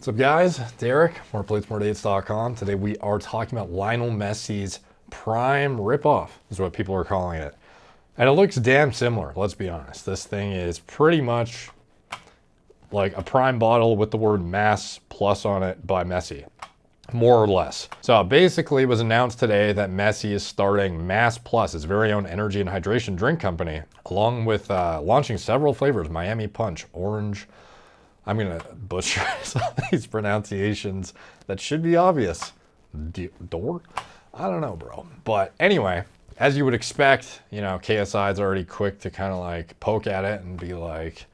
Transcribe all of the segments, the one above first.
What's up, guys? Derek, moreplates.com. Today we are talking about Lionel Messi's Prime ripoff, is what people are calling it. And it looks damn similar, let's be honest. This thing is pretty much like a Prime bottle with the word Mass Plus on it by Messi, more or less. So basically it was announced today that Messi is starting Mass Plus, his very own energy and hydration drink company, along with launching several flavors: Miami Punch, Orange. I'm gonna butcher some of these pronunciations that should be obvious. Door? I don't know, bro. But anyway, as you would expect, you know, KSI is already quick to kind of like poke at it and be like,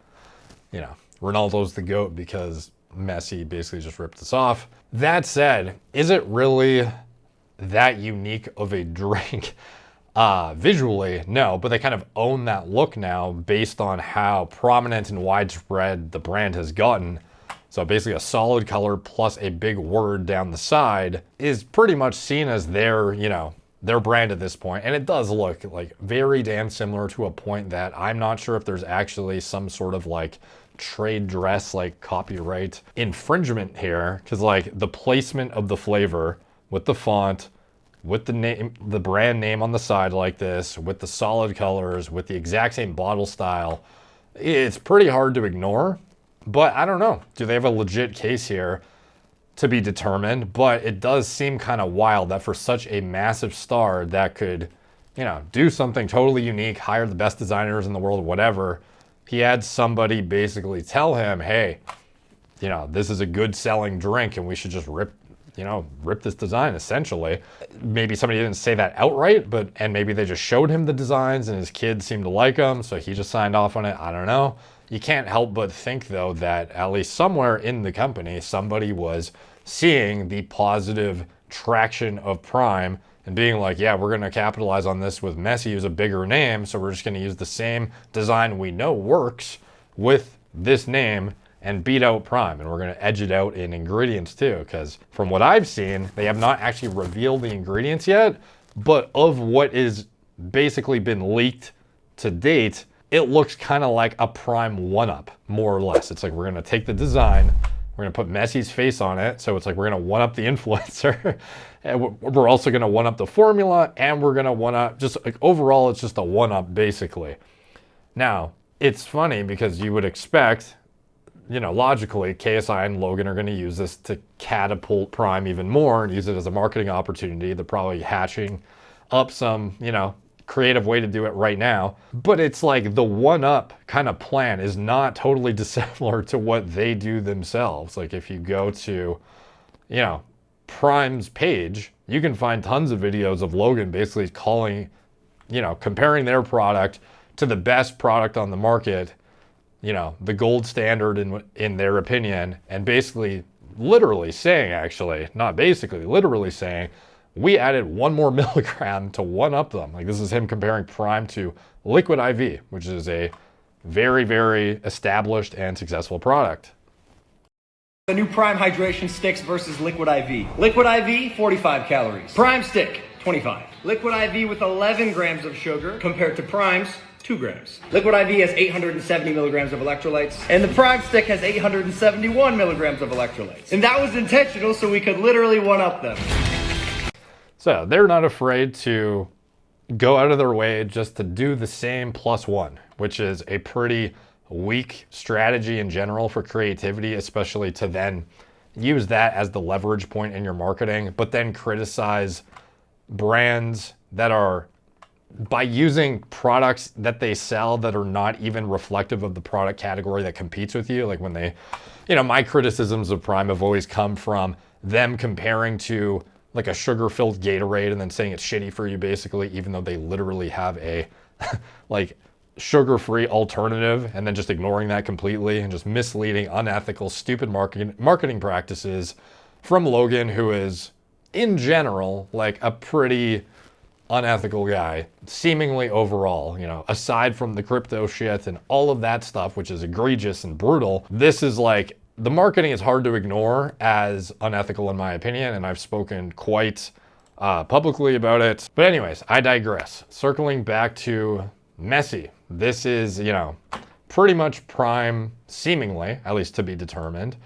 you know, Ronaldo's the GOAT because Messi basically just ripped us off. That said, is it really that unique of a drink? Visually, no, but they kind of own that look now based on how prominent and widespread the brand has gotten. So basically a solid color plus a big word down the side is pretty much seen as their, you know, their brand at this point. And it does look like very damn similar to a point that I'm not sure if there's actually some sort of like trade dress, like copyright infringement here. Cause like the placement of the flavor with the font, with the name, the brand name on the side like this, with the solid colors, with the exact same bottle style, it's pretty hard to ignore. But I don't know, do they have a legit case here to be determined? But it does seem kind of wild that for such a massive star that could, you know, do something totally unique, hire the best designers in the world, whatever, he had somebody basically tell him, hey, you know, this is a good selling drink and we should just rip this design, essentially. Maybe somebody didn't say that outright, and maybe they just showed him the designs and his kids seemed to like them, so he just signed off on it. I don't know. You can't help but think, though, that at least somewhere in the company, somebody was seeing the positive traction of Prime and being like, yeah, we're going to capitalize on this with Messi, who's a bigger name, so we're just going to use the same design we know works with this name and beat out Prime, and we're going to edge it out in ingredients too, because from what I've seen, they have not actually revealed the ingredients yet, but of what is basically been leaked to date, it looks kind of like a Prime 1-up, more or less. It's like we're going to take the design, we're going to put Messi's face on it, so it's like we're going to 1-up the influencer, and we're also going to 1-up the formula, and we're going to 1-up, just like overall, it's just a 1-up basically. Now, it's funny because you would expect, you know, logically, KSI and Logan are going to use this to catapult Prime even more and use it as a marketing opportunity. They're probably hatching up some, you know, creative way to do it right now. But it's like the 1-up kind of plan is not totally dissimilar to what they do themselves. Like if you go to, you know, Prime's page, you can find tons of videos of Logan basically calling, you know, comparing their product to the best product on the market, you know, the gold standard in their opinion, and basically literally saying, actually, not basically, literally saying, we added 1 more milligram to 1-up them. Like this is him comparing Prime to Liquid IV, which is a very, very established and successful product. The new Prime Hydration Sticks versus Liquid IV. Liquid IV, 45 calories. Prime Stick, 25. Liquid IV with 11 grams of sugar compared to Prime's 2 grams. Liquid IV has 870 milligrams of electrolytes, and the Prime Stick has 871 milligrams of electrolytes. And that was intentional, so we could literally 1-up them. So they're not afraid to go out of their way just to do the same +1, which is a pretty weak strategy in general for creativity, especially to then use that as the leverage point in your marketing, but then criticize brands that are, by using products that they sell that are not even reflective of the product category that competes with you. Like when they, you know, my criticisms of Prime have always come from them comparing to like a sugar-filled Gatorade and then saying it's shitty for you basically, even though they literally have a like sugar-free alternative, and then just ignoring that completely and just misleading, unethical, stupid marketing practices from Logan, who is in general like a pretty unethical guy, seemingly overall, you know, aside from the crypto shit and all of that stuff, which is egregious and brutal. This is like, the marketing is hard to ignore as unethical in my opinion, and I've spoken quite publicly about it. But anyways, I digress. Circling back to Messi, this is, you know, pretty much Prime, seemingly, at least to be determined.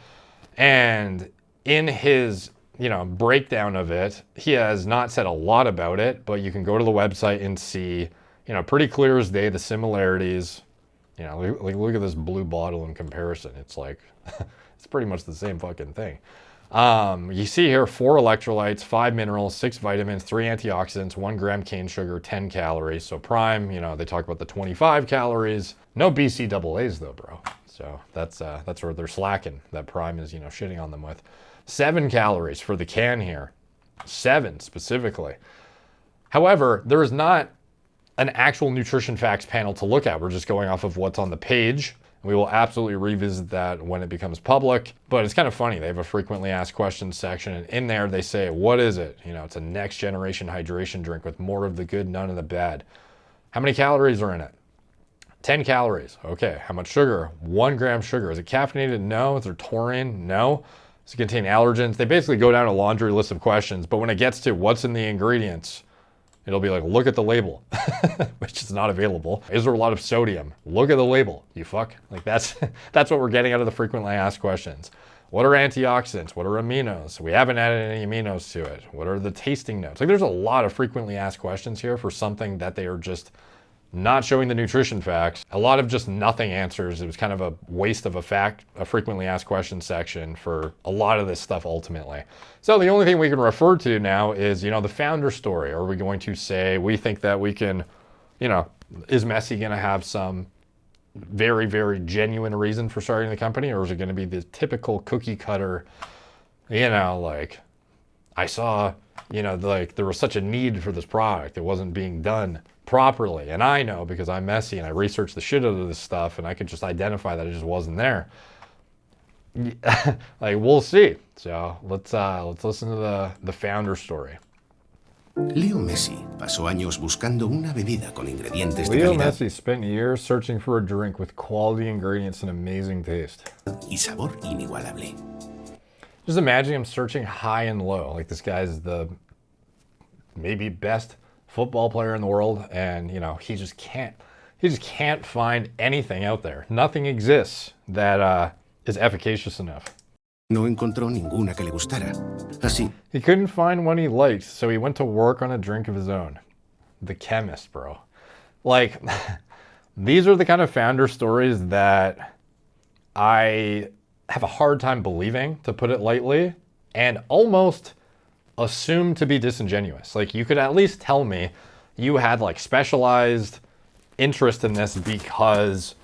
And in his, breakdown of it, he has not said a lot about it, but you can go to the website and see, pretty clear as day, the similarities. Look at this blue bottle in comparison. It's like, it's pretty much the same fucking thing. You see here 4 electrolytes, 5 minerals, 6 vitamins, 3 antioxidants, 1 gram cane sugar, 10 calories. So Prime, they talk about the 25 calories. No BCAAs though, bro. So that's where they're slacking. That Prime is, shitting on them with. 7 calories for the can here. 7 specifically. However, there is not an actual nutrition facts panel to look at. We're just going off of what's on the page. We will absolutely revisit that when it becomes public. But it's kind of funny. They have a frequently asked questions section, and in there they say, what is it? It's a next generation hydration drink with more of the good, none of the bad. How many calories are in it? 10 calories. Okay. How much sugar? 1 gram sugar. Is it caffeinated? No. Is there taurine? No. Does it contain allergens? They basically go down a laundry list of questions, but when it gets to what's in the ingredients, it'll be like, look at the label, which is not available. Is there a lot of sodium? Look at the label, you fuck. Like that's what we're getting out of the frequently asked questions. What are antioxidants? What are aminos? We haven't added any aminos to it. What are the tasting notes? Like there's a lot of frequently asked questions here for something that they are just not showing the nutrition facts. A lot of just nothing answers. It was kind of a waste of a frequently asked questions section for a lot of this stuff ultimately. So the only thing we can refer to now is, the founder story. Are we going to say, we think that we can, is Messi going to have some very, very genuine reason for starting the company? Or is it going to be the typical cookie cutter, like I saw, there was such a need for this product. It wasn't being done properly. And I know because I'm Messi and I researched the shit out of this stuff and I could just identify that it just wasn't there. Like we'll see. So let's listen to the founder story. Leo Messi pasó años buscando una bebida con ingredientes de Leo calidad Messi spent years searching for a drink with quality ingredients and amazing taste. y sabor inigualable. Just imagine him searching high and low. Like this guy's the maybe best football player in the world, and he just can't find anything out there. Nothing exists that is efficacious enough. No encontró ninguna que le gustara. Así, He couldn't find one he liked, so he went to work on a drink of his own. The chemist, bro. Like, these are the kind of founder stories that I have a hard time believing, to put it lightly, and almost assume to be disingenuous. Like, you could at least tell me you had like specialized interest in this because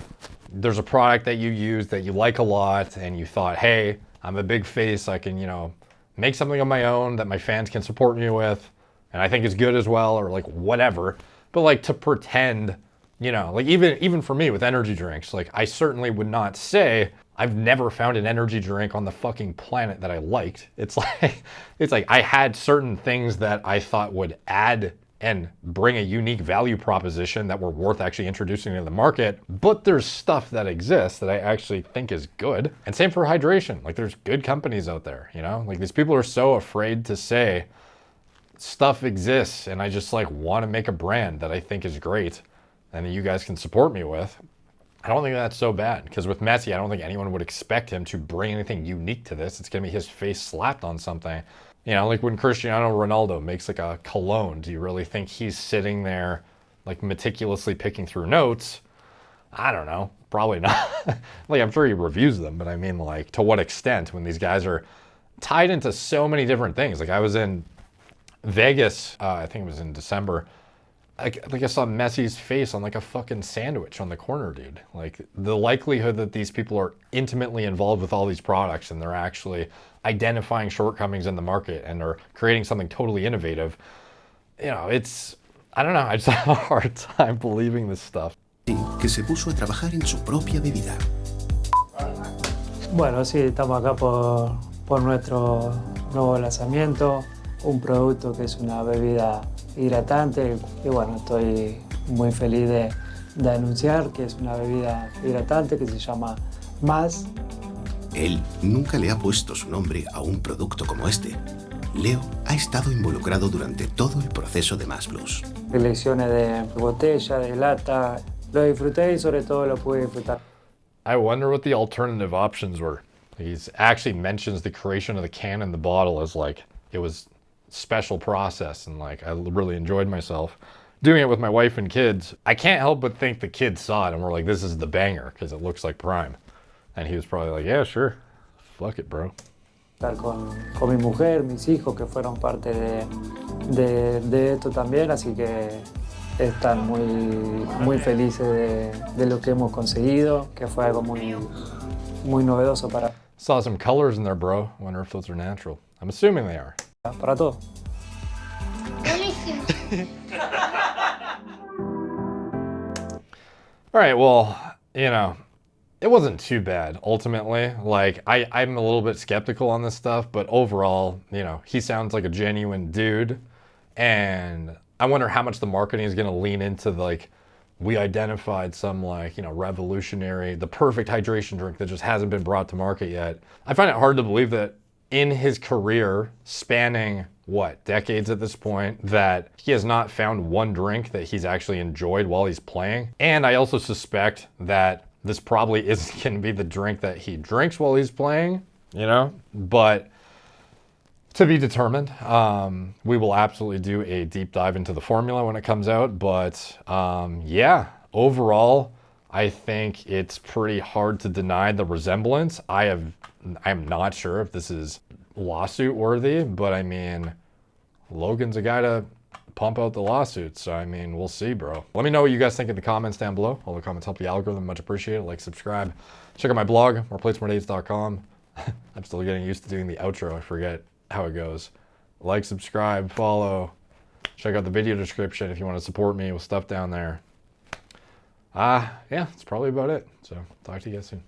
there's a product that you use that you like a lot and you thought, hey, I'm a big face, I can, make something of my own that my fans can support me with, and I think it's good as well, or like whatever. But like to pretend, like even for me with energy drinks, like I certainly would not say I've never found an energy drink on the fucking planet that I liked. It's like I had certain things that I thought would add and bring a unique value proposition that were worth actually introducing to the market. But there's stuff that exists that I actually think is good. And same for hydration. Like there's good companies out there, like these people are so afraid to say stuff exists and I just like want to make a brand that I think is great and that you guys can support me with. I don't think that's so bad, because with Messi, I don't think anyone would expect him to bring anything unique to this. It's going to be his face slapped on something. Like when Cristiano Ronaldo makes like a cologne, do you really think he's sitting there like meticulously picking through notes? I don't know. Probably not. Like I'm sure he reviews them, but I mean like to what extent when these guys are tied into so many different things. Like I was in Vegas, I think it was in December. Like I saw Messi's face on like a fucking sandwich on the corner, dude. Like the likelihood that these people are intimately involved with all these products and they're actually identifying shortcomings in the market and are creating something totally innovative, it's, I don't know, I just have a hard time believing this stuff. que se puso a trabajar en su propia bebida. Bueno, sí, estamos acá por nuestro nuevo lanzamiento, un producto que es una bebida hidratante y bueno, estoy muy feliz de anunciar que es una bebida hidratante que se llama Más. Él nunca le ha puesto su nombre a un producto como este. Leo ha estado involucrado durante todo el proceso de Más Blues. Elecciones de botella, de lata, lo disfruté y sobre todo lo pude disfrutar. I wonder what the alternative options were. He's actually mentions the creation of the can and the bottle as like it was special process, and like I really enjoyed myself doing it with my wife and kids. I can't help but think the kids saw it and were like, this is the banger because it looks like Prime. And he was probably like, yeah, sure. Fuck it, bro. Con mi mujer, mis hijos que fueron parte de esto también, así que están muy felices de lo que hemos conseguido, que fue algo muy novedoso Saw some colors in there, bro. Wonder if those are natural. I'm assuming they are. para todos. All right, well, you know, it wasn't too bad ultimately. Like I'm a little bit skeptical on this stuff, but overall, you know, he sounds like a genuine dude. And I wonder how much the marketing is going to lean into like, we identified some like, you know, revolutionary, the perfect hydration drink that just hasn't been brought to market yet. I find it hard to believe that in his career, spanning what, decades at this point, that he has not found one drink that he's actually enjoyed while he's playing. And I also suspect that this probably isn't going to be the drink that he drinks while he's playing, you know, but to be determined. We will absolutely do a deep dive into the formula when it comes out, but yeah, overall, I think it's pretty hard to deny the resemblance. I'm not sure if this is lawsuit worthy, but I mean, Logan's a guy to pump out the lawsuits. So I mean, we'll see, bro. Let me know what you guys think in the comments down below. All the comments help the algorithm. Much appreciated. Like, subscribe. Check out my blog, moreplatesmoredates.com. I'm still getting used to doing the outro. I forget how it goes. Like, subscribe, follow. Check out the video description if you want to support me with stuff down there. Yeah, that's probably about it. So talk to you guys soon.